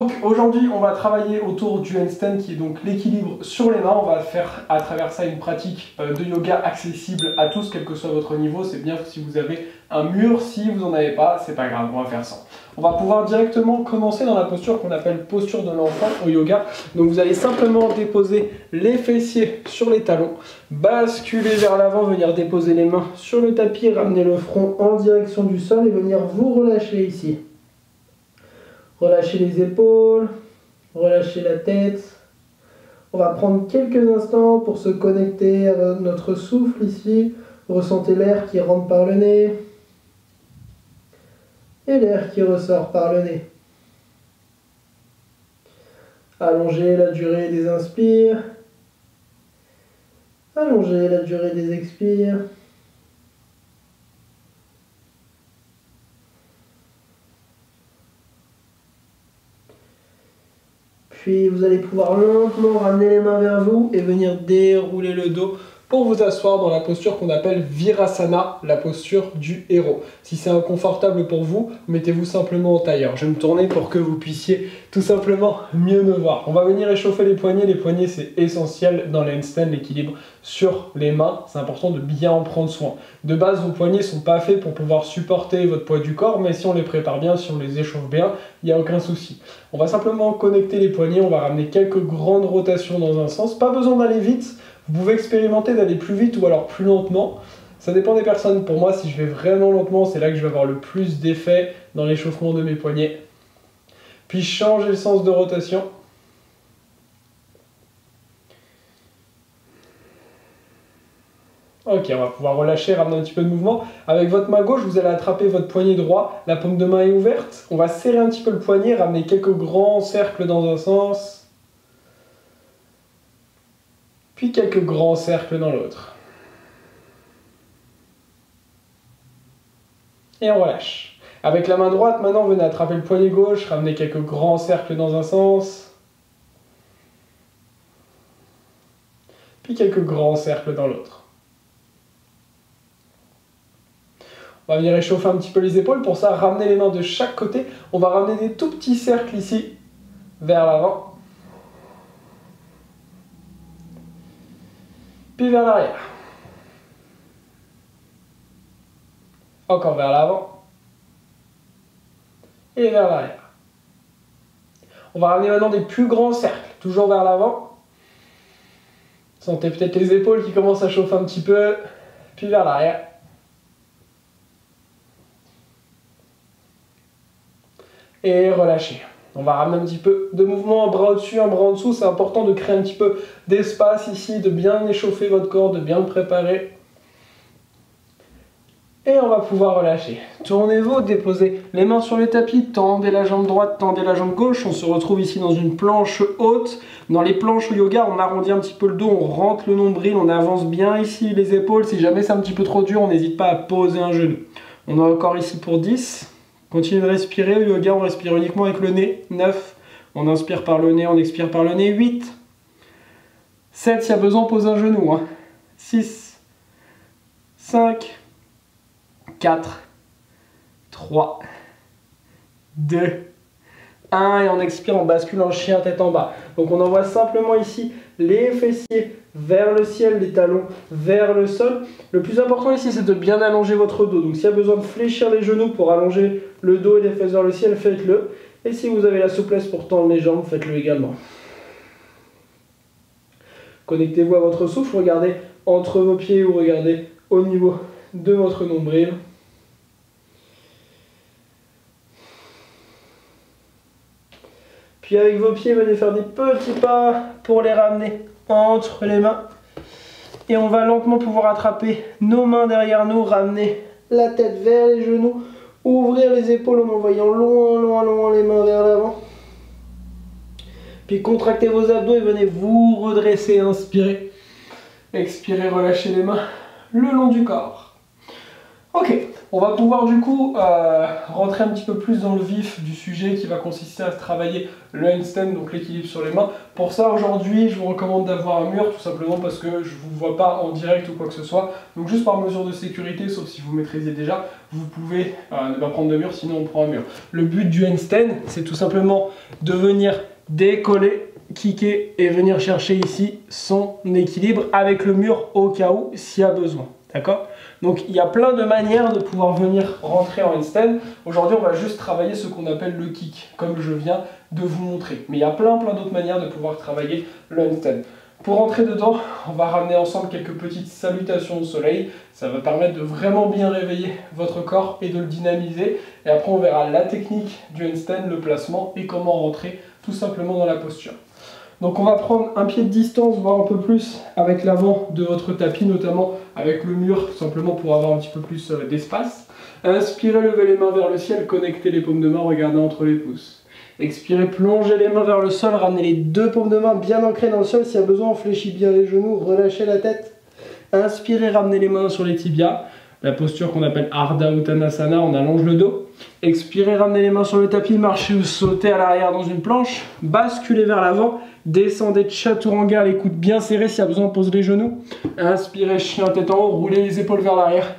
Donc aujourd'hui on va travailler autour du handstand qui est donc l'équilibre sur les mains. On va faire à travers ça une pratique de yoga accessible à tous, quel que soit votre niveau. C'est bien si vous avez un mur, si vous n'en avez pas, c'est pas grave, on va faire ça. On va pouvoir directement commencer dans la posture qu'on appelle posture de l'enfant au yoga. Donc vous allez simplement déposer les fessiers sur les talons, basculer vers l'avant, venir déposer les mains sur le tapis, ramener le front en direction du sol et venir vous relâcher ici. Relâchez les épaules, relâchez la tête. On va prendre quelques instants pour se connecter à notre souffle ici. Ressentez l'air qui rentre par le nez et l'air qui ressort par le nez. Allongez la durée des inspires. Allongez la durée des expires. Puis vous allez pouvoir lentement ramener les mains vers vous et venir dérouler le dos pour vous asseoir dans la posture qu'on appelle Virasana, la posture du héros. Si c'est inconfortable pour vous, mettez-vous simplement en tailleur. Je vais me tourner pour que vous puissiez tout simplement mieux me voir. On va venir échauffer les poignets. Les poignets, c'est essentiel dans le handstand, l'équilibre sur les mains. C'est important de bien en prendre soin. De base, vos poignets ne sont pas faits pour pouvoir supporter votre poids du corps, mais si on les prépare bien, si on les échauffe bien, il n'y a aucun souci. On va simplement connecter les poignets, on va ramener quelques grandes rotations dans un sens. Pas besoin d'aller vite. Vous pouvez expérimenter d'aller plus vite ou alors plus lentement. Ça dépend des personnes. Pour moi, si je vais vraiment lentement, c'est là que je vais avoir le plus d'effet dans l'échauffement de mes poignets. Puis changer le sens de rotation. Ok, on va pouvoir relâcher, ramener un petit peu de mouvement. Avec votre main gauche, vous allez attraper votre poignet droit. La paume de main est ouverte. On va serrer un petit peu le poignet, ramener quelques grands cercles dans un sens. Puis quelques grands cercles dans l'autre. Et on relâche. Avec la main droite, maintenant, venez attraper le poignet gauche, ramenez quelques grands cercles dans un sens. Puis quelques grands cercles dans l'autre. On va venir réchauffer un petit peu les épaules. Pour ça, ramenez les mains de chaque côté. On va ramener des tout petits cercles ici, vers l'avant. Puis vers l'arrière. Encore vers l'avant. Et vers l'arrière. On va ramener maintenant des plus grands cercles, toujours vers l'avant. Sentez peut-être les épaules qui commencent à chauffer un petit peu. Puis vers l'arrière. Et relâchez. On va ramener un petit peu de mouvement, un bras au-dessus, un bras en dessous. C'est important de créer un petit peu d'espace ici, de bien échauffer votre corps, de bien le préparer. Et on va pouvoir relâcher. Tournez-vous, déposez les mains sur le tapis, tendez la jambe droite, tendez la jambe gauche. On se retrouve ici dans une planche haute. Dans les planches au yoga, on arrondit un petit peu le dos, on rentre le nombril, on avance bien ici les épaules. Si jamais c'est un petit peu trop dur, on n'hésite pas à poser un genou. On est encore ici pour 10. Continuez de respirer. Au yoga, on respire uniquement avec le nez. 9. On inspire par le nez, on expire par le nez. 8. 7. S'il y a besoin, pose un genou. 6. 5. 4. 3. 2. 1. Et on expire, on bascule en chien tête en bas. Donc on envoie simplement ici les fessiers vers le ciel, les talons vers le sol. Le plus important ici, c'est de bien allonger votre dos. Donc s'il y a besoin de fléchir les genoux pour allonger le dos et les fesses vers le ciel, faites-le. Et si vous avez la souplesse pour tendre les jambes, faites-le également. Connectez-vous à votre souffle, regardez entre vos pieds ou regardez au niveau de votre nombril. Puis avec vos pieds, venez faire des petits pas pour les ramener entre les mains. Et on va lentement pouvoir attraper nos mains derrière nous, ramener la tête vers les genoux, ouvrir les épaules en envoyant loin, loin, loin les mains vers l'avant. Puis contractez vos abdos et venez vous redresser, inspirez. Expirez, relâchez les mains le long du corps. Ok, On va pouvoir du coup rentrer un petit peu plus dans le vif du sujet qui va consister à travailler le handstand, donc l'équilibre sur les mains. Pour ça aujourd'hui je vous recommande d'avoir un mur tout simplement parce que je ne vous vois pas en direct ou quoi que ce soit. Donc juste par mesure de sécurité, sauf si vous maîtrisez déjà, vous pouvez ne pas prendre de mur, sinon on prend un mur. Le but du handstand c'est tout simplement de venir décoller, kicker et venir chercher ici son équilibre avec le mur au cas où s'il y a besoin. D'accord? Donc il y a plein de manières de pouvoir venir rentrer en handstand. Aujourd'hui on va juste travailler ce qu'on appelle le kick, comme je viens de vous montrer. Mais il y a plein d'autres manières de pouvoir travailler le handstand. Pour rentrer dedans, on va ramener ensemble quelques petites salutations au soleil. Ça va permettre de vraiment bien réveiller votre corps et de le dynamiser. Et après on verra la technique du handstand, le placement et comment rentrer tout simplement dans la posture. Donc on va prendre un pied de distance, voire un peu plus avec l'avant de votre tapis, notamment avec le mur, tout simplement pour avoir un petit peu plus d'espace. Inspirez, levez les mains vers le ciel, connectez les paumes de main, regardez entre les pouces. Expirez, plongez les mains vers le sol, ramenez les deux paumes de main bien ancrées dans le sol. S'il y a besoin, on fléchit bien les genoux, relâchez la tête. Inspirez, ramenez les mains sur les tibias. La posture qu'on appelle Ardha Uttanasana, on allonge le dos. Expirez, ramenez les mains sur le tapis, marchez ou sautez à l'arrière dans une planche. Basculez vers l'avant, descendez Chaturanga, les coudes bien serrés, s'il y a besoin, pose les genoux. Inspirez, chien tête en haut, roulez les épaules vers l'arrière.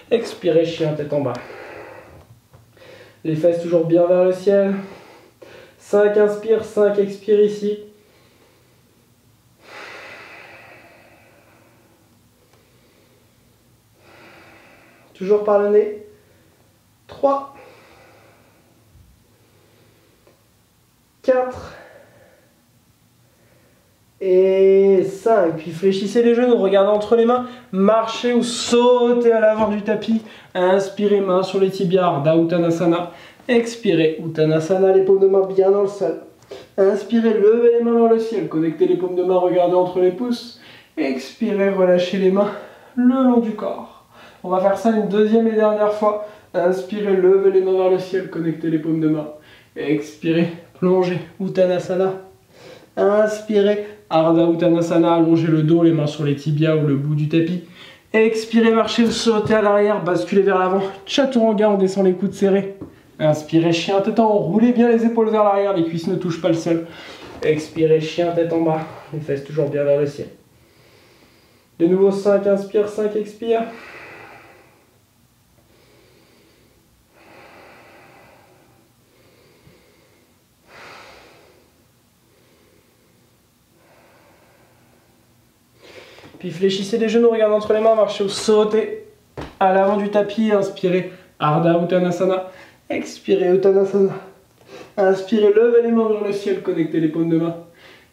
Expirez, chien tête en bas. Les fesses toujours bien vers le ciel. 5 inspire, 5 expire ici. Toujours par le nez. 3, 4 et 5. Puis fléchissez les genoux, regardez entre les mains, marchez ou sautez à l'avant du tapis. Inspirez, main sur les tibias, Ardha Uttanasana. Expirez, Uttanasana, les paumes de main bien dans le sol. Inspirez, levez les mains vers le ciel, connectez les paumes de main, regardez entre les pouces. Expirez, relâchez les mains le long du corps. On va faire ça une deuxième et dernière fois. Inspirez, levez les mains vers le ciel, connectez les paumes de main. Expirez, plongez, Uttanasana. Inspirez, Ardha Uttanasana, allongez le dos, les mains sur les tibias ou le bout du tapis. Expirez, marchez ou sautez à l'arrière, basculez vers l'avant. Chaturanga, on descend les coudes serrés. Inspirez, chien tête en haut, roulez bien les épaules vers l'arrière, les cuisses ne touchent pas le sol. Expirez, chien tête en bas, les fesses toujours bien vers le ciel. De nouveau 5 inspire, 5 expire. Puis fléchissez les genoux, regardez entre les mains, marchez ou sautez à l'avant du tapis. Inspirez, Ardha Uttanasana. Expirez, Uttanasana. Inspirez, levez les mains vers le ciel, connectez les paumes de main.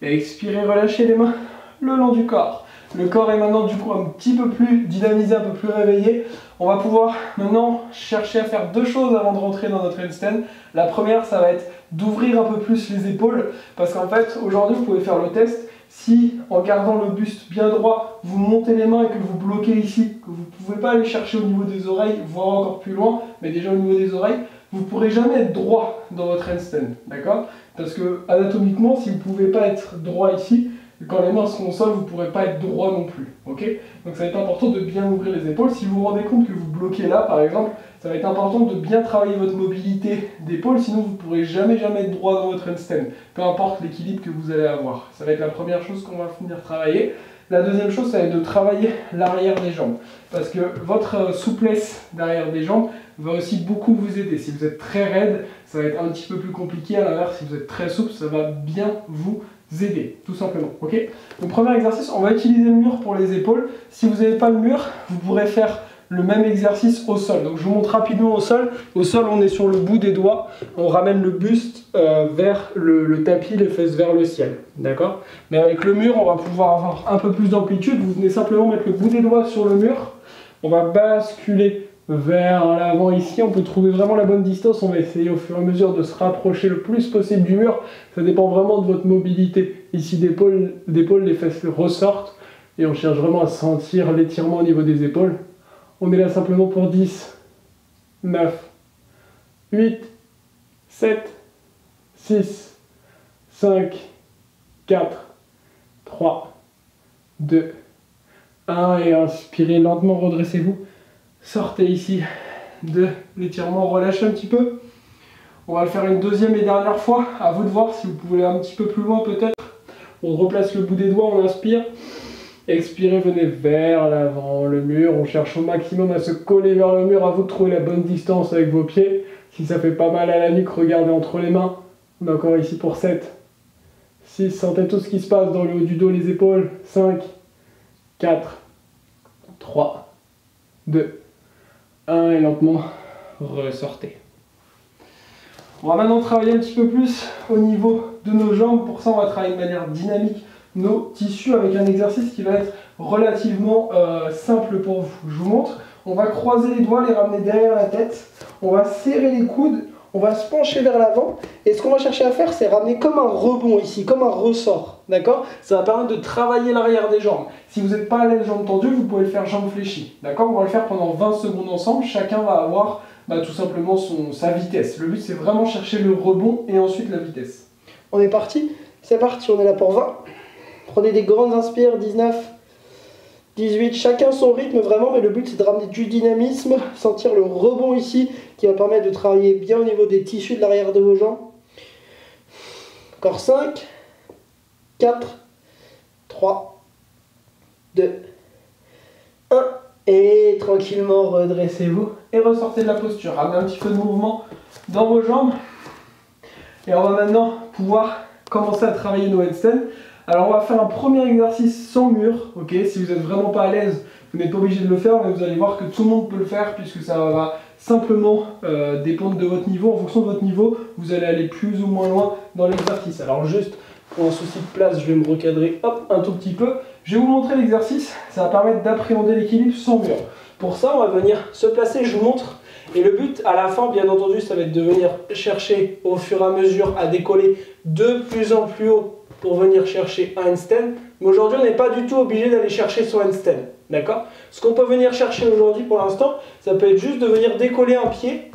Expirez, relâchez les mains le long du corps. Le corps est maintenant du coup un petit peu plus dynamisé, un peu plus réveillé. On va pouvoir maintenant chercher à faire deux choses avant de rentrer dans notre handstand. La première, ça va être d'ouvrir un peu plus les épaules. Parce qu'en fait, aujourd'hui, vous pouvez faire le test. Si, en gardant le buste bien droit, vous montez les mains et que vous bloquez ici, que vous ne pouvez pas aller chercher au niveau des oreilles, voire encore plus loin, mais déjà au niveau des oreilles, vous ne pourrez jamais être droit dans votre handstand, d'accord? Parce que anatomiquement, si vous ne pouvez pas être droit ici, quand les mains seront au sol, vous ne pourrez pas être droit non plus, ok? Donc ça va être important de bien ouvrir les épaules. Si vous vous rendez compte que vous bloquez là, par exemple, ça va être important de bien travailler votre mobilité d'épaule, sinon vous ne pourrez jamais être droit dans votre handstand, peu importe l'équilibre que vous allez avoir. Ça va être la première chose qu'on va venir travailler. La deuxième chose, ça va être de travailler l'arrière des jambes, parce que votre souplesse derrière des jambes va aussi beaucoup vous aider. Si vous êtes très raide, ça va être un petit peu plus compliqué. À l'inverse, si vous êtes très souple, ça va bien vous aider, tout simplement. Ok. Donc premier exercice, on va utiliser le mur pour les épaules. Si vous n'avez pas le mur, vous pourrez faire le même exercice au sol. Donc je vous montre rapidement au sol. Au sol, on est sur le bout des doigts. On ramène le buste vers le tapis, les fesses vers le ciel. D'accord? Mais avec le mur, on va pouvoir avoir un peu plus d'amplitude. Vous venez simplement mettre le bout des doigts sur le mur. On va basculer vers l'avant ici. On peut trouver vraiment la bonne distance. On va essayer au fur et à mesure de se rapprocher le plus possible du mur. Ça dépend vraiment de votre mobilité. Ici, d'épaule, les fesses ressortent. Et on cherche vraiment à sentir l'étirement au niveau des épaules. On est là simplement pour 10, 9, 8, 7, 6, 5, 4, 3, 2, 1. Et inspirez lentement, redressez-vous. Sortez ici de l'étirement, relâchez un petit peu. On va le faire une deuxième et dernière fois. À vous de voir si vous pouvez aller un petit peu plus loin peut-être. On replace le bout des doigts, on inspire. Expirez, venez vers l'avant, le mur. On cherche au maximum à se coller vers le mur. À vous de trouver la bonne distance avec vos pieds. Si ça fait pas mal à la nuque, regardez entre les mains. On est encore ici pour 7, 6. Sentez tout ce qui se passe dans le haut du dos, les épaules. 5, 4, 3, 2, 1. Et lentement, ressortez. On va maintenant travailler un petit peu plus au niveau de nos jambes. Pour ça, on va travailler de manière dynamique nos tissus avec un exercice qui va être relativement simple pour vous. Je vous montre. On va croiser les doigts, les ramener derrière la tête. On va serrer les coudes. On va se pencher vers l'avant. Et ce qu'on va chercher à faire, c'est ramener comme un rebond ici, comme un ressort. D'accord? Ça va permettre de travailler l'arrière des jambes. Si vous n'êtes pas à l'aise jambes tendues, vous pouvez le faire jambes fléchies. D'accord? On va le faire pendant 20 secondes ensemble. Chacun va avoir tout simplement sa vitesse. Le but, c'est vraiment chercher le rebond et ensuite la vitesse. On est parti? C'est parti, on est là pour 20. Prenez des grandes inspires, 19, 18, chacun son rythme vraiment, mais le but c'est de ramener du dynamisme, sentir le rebond ici, qui va permettre de travailler bien au niveau des tissus de l'arrière de vos jambes. Encore 5, 4, 3, 2, 1, et tranquillement redressez-vous et ressortez de la posture. Ramenez un petit peu de mouvement dans vos jambes. Et on va maintenant pouvoir commencer à travailler nos handstands. Alors on va faire un premier exercice sans mur, ok? Si vous n'êtes vraiment pas à l'aise, vous n'êtes pas obligé de le faire, mais vous allez voir que tout le monde peut le faire puisque ça va simplement dépendre de votre niveau. En fonction de votre niveau, vous allez aller plus ou moins loin dans l'exercice. Alors juste pour un souci de place, je vais me recadrer un tout petit peu. Je vais vous montrer l'exercice, ça va permettre d'appréhender l'équilibre sans mur. Pour ça, on va venir se placer, je vous montre. Et le but à la fin, bien entendu, ça va être de venir chercher au fur et à mesure à décoller de plus en plus haut pour venir chercher un handstand. Mais aujourd'hui, on n'est pas du tout obligé d'aller chercher son handstand. D'accord? Ce qu'on peut venir chercher aujourd'hui pour l'instant, ça peut être juste de venir décoller un pied.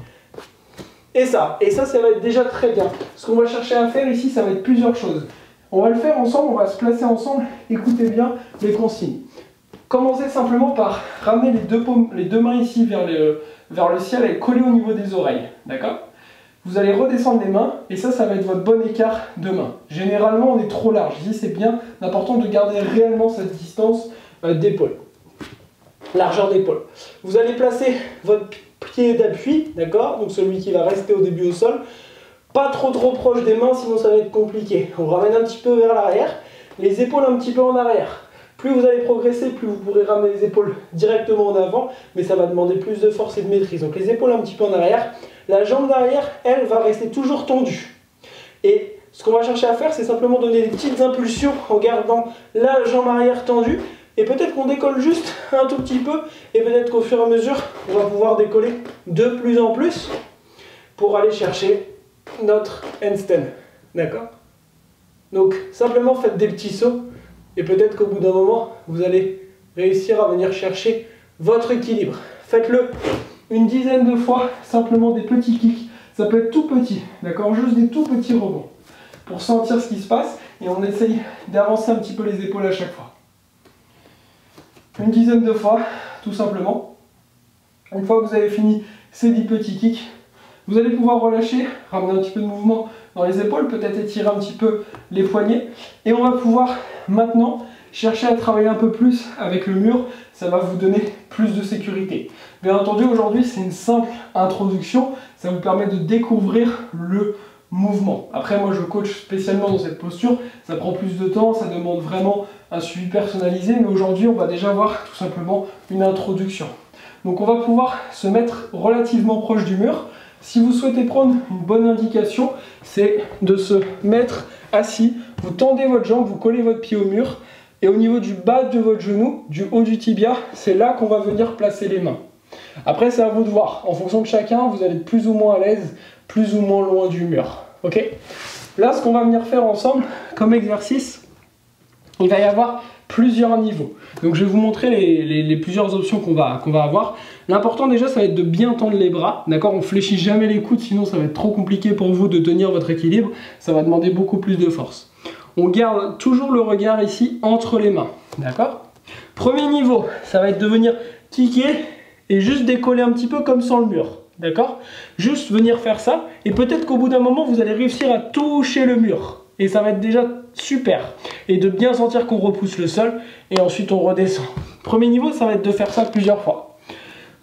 Et ça va être déjà très bien. Ce qu'on va chercher à faire ici, ça va être plusieurs choses. On va le faire ensemble, on va se placer ensemble. Écoutez bien les consignes. Commencez simplement par ramener les deux mains ici vers le ciel et coller au niveau des oreilles. D'accord? Vous allez redescendre les mains et ça va être votre bon écart de main. Généralement, on est trop large. Ici, c'est bien important de garder réellement cette distance d'épaule. Largeur d'épaule. Vous allez placer votre pied d'appui, d'accord? Donc celui qui va rester au début au sol. Pas trop proche des mains, sinon ça va être compliqué. On ramène un petit peu vers l'arrière. Les épaules un petit peu en arrière. Plus vous allez progresser, plus vous pourrez ramener les épaules directement en avant, mais ça va demander plus de force et de maîtrise. Donc les épaules un petit peu en arrière. La jambe d'arrière, elle, va rester toujours tendue. Et ce qu'on va chercher à faire, c'est simplement donner des petites impulsions en gardant la jambe arrière tendue. Et peut-être qu'on décolle juste un tout petit peu, et peut-être qu'au fur et à mesure, on va pouvoir décoller de plus en plus pour aller chercher notre handstand. D'accord? Donc simplement faites des petits sauts. Et peut-être qu'au bout d'un moment, vous allez réussir à venir chercher votre équilibre. Faites-le une dizaine de fois, simplement des petits kicks. Ça peut être tout petit, d'accord? Juste des tout petits rebonds. Pour sentir ce qui se passe, et on essaye d'avancer un petit peu les épaules à chaque fois. Une dizaine de fois, tout simplement. Une fois que vous avez fini ces 10 petits kicks, vous allez pouvoir relâcher, ramener un petit peu de mouvement dans les épaules, peut-être étirer un petit peu les poignets. Et on va pouvoir maintenant chercher à travailler un peu plus avec le mur. Ça va vous donner plus de sécurité. Bien entendu, aujourd'hui, c'est une simple introduction. Ça vous permet de découvrir le mouvement. Après, moi, je coach spécialement dans cette posture. Ça prend plus de temps, ça demande vraiment un suivi personnalisé. Mais aujourd'hui, on va déjà voir tout simplement une introduction. Donc, on va pouvoir se mettre relativement proche du mur. Si vous souhaitez prendre une bonne indication, c'est de se mettre assis. Vous tendez votre jambe, vous collez votre pied au mur. Et au niveau du bas de votre genou, du haut du tibia, c'est là qu'on va venir placer les mains. Après, c'est à vous de voir. En fonction de chacun, vous allez être plus ou moins à l'aise, plus ou moins loin du mur. Ok? Là, ce qu'on va venir faire ensemble comme exercice, il va y avoir plusieurs niveaux. Donc, je vais vous montrer les plusieurs options qu'on va avoir. L'important déjà, ça va être de bien tendre les bras. D'accord? On ne fléchit jamais les coudes, sinon ça va être trop compliqué pour vous de tenir votre équilibre. Ça va demander beaucoup plus de force. On garde toujours le regard ici entre les mains. D'accord? Premier niveau, ça va être de venir kicker et juste décoller un petit peu comme sans le mur. D'accord? Juste venir faire ça, et peut-être qu'au bout d'un moment, vous allez réussir à toucher le mur. Et ça va être déjà super. Et de bien sentir qu'on repousse le sol, et ensuite on redescend. Premier niveau, ça va être de faire ça plusieurs fois.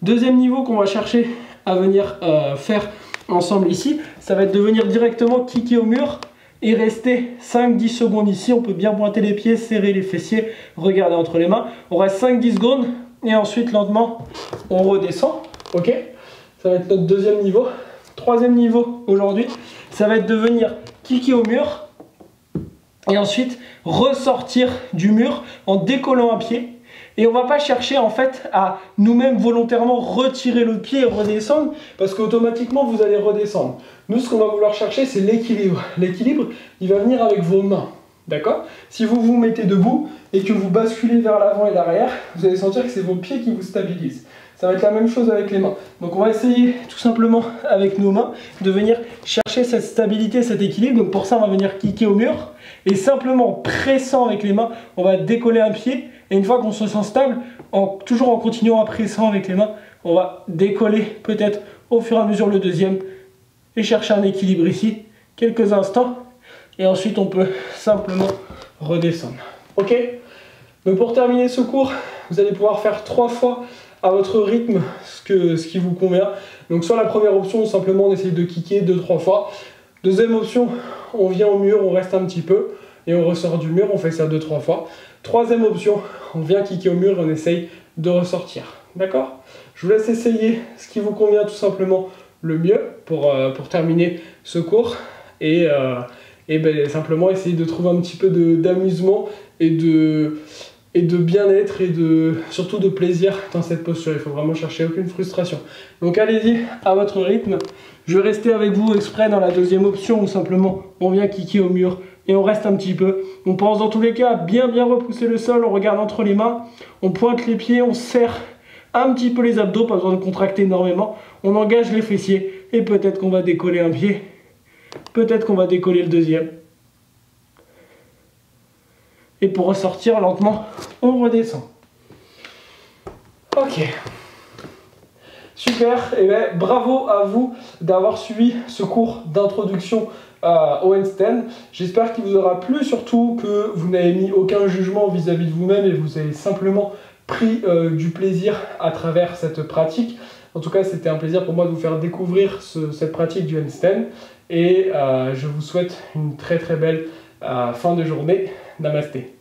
Deuxième niveau qu'on va chercher à venir faire ensemble ici, ça va être de venir directement kicker au mur et rester 5-10 secondes ici. On peut bien pointer les pieds, serrer les fessiers, regarder entre les mains. On reste 5-10 secondes et ensuite lentement on redescend. Ok? Ça va être notre deuxième niveau. Troisième niveau aujourd'hui, ça va être de venir kicker au mur et ensuite ressortir du mur en décollant un pied. Et on va pas chercher en fait à nous-mêmes volontairement retirer le pied et redescendre parce qu'automatiquement vous allez redescendre. Nous, ce qu'on va vouloir chercher, c'est l'équilibre. L'équilibre, il va venir avec vos mains. D'accord? Si vous vous mettez debout et que vous basculez vers l'avant et l'arrière, vous allez sentir que c'est vos pieds qui vous stabilisent. Ça va être la même chose avec les mains. Donc on va essayer tout simplement avec nos mains de venir chercher cette stabilité, cet équilibre. Donc pour ça, on va venir kicker au mur et simplement en pressant avec les mains, on va décoller un pied. Et une fois qu'on se sent stable, toujours en continuant à presser avec les mains, on va décoller peut-être au fur et à mesure le deuxième et chercher un équilibre ici, quelques instants. Et ensuite, on peut simplement redescendre. Ok? Donc pour terminer ce cours, vous allez pouvoir faire 3 fois à votre rythme ce qui vous convient. Donc soit la première option, simplement on essaye de kicker 2-3 fois. Deuxième option, on vient au mur, on reste un petit peu et on ressort du mur, on fait ça 2-3 fois. Troisième option, on vient kicker au mur et on essaye de ressortir. D'accord? Je vous laisse essayer ce qui vous convient tout simplement le mieux pour terminer ce cours et simplement essayer de trouver un petit peu d'amusement et de bien-être et surtout de plaisir dans cette posture. Il faut vraiment chercher aucune frustration. Donc allez-y à votre rythme. Je vais rester avec vous exprès dans la deuxième option où simplement on vient kicker au mur et on reste un petit peu. On pense dans tous les cas à bien repousser le sol, on regarde entre les mains, on pointe les pieds, on serre un petit peu les abdos, pas besoin de contracter énormément. On engage les fessiers et peut-être qu'on va décoller un pied, peut-être qu'on va décoller le deuxième. Et pour ressortir lentement, on redescend. Ok. Super, et bien bravo à vous d'avoir suivi ce cours d'introduction au handstand. J'espère qu'il vous aura plu, surtout que vous n'avez mis aucun jugement vis-à-vis de vous-même et vous avez simplement pris du plaisir à travers cette pratique. En tout cas, c'était un plaisir pour moi de vous faire découvrir cette pratique du handstand et je vous souhaite une très belle fin de journée. Namasté.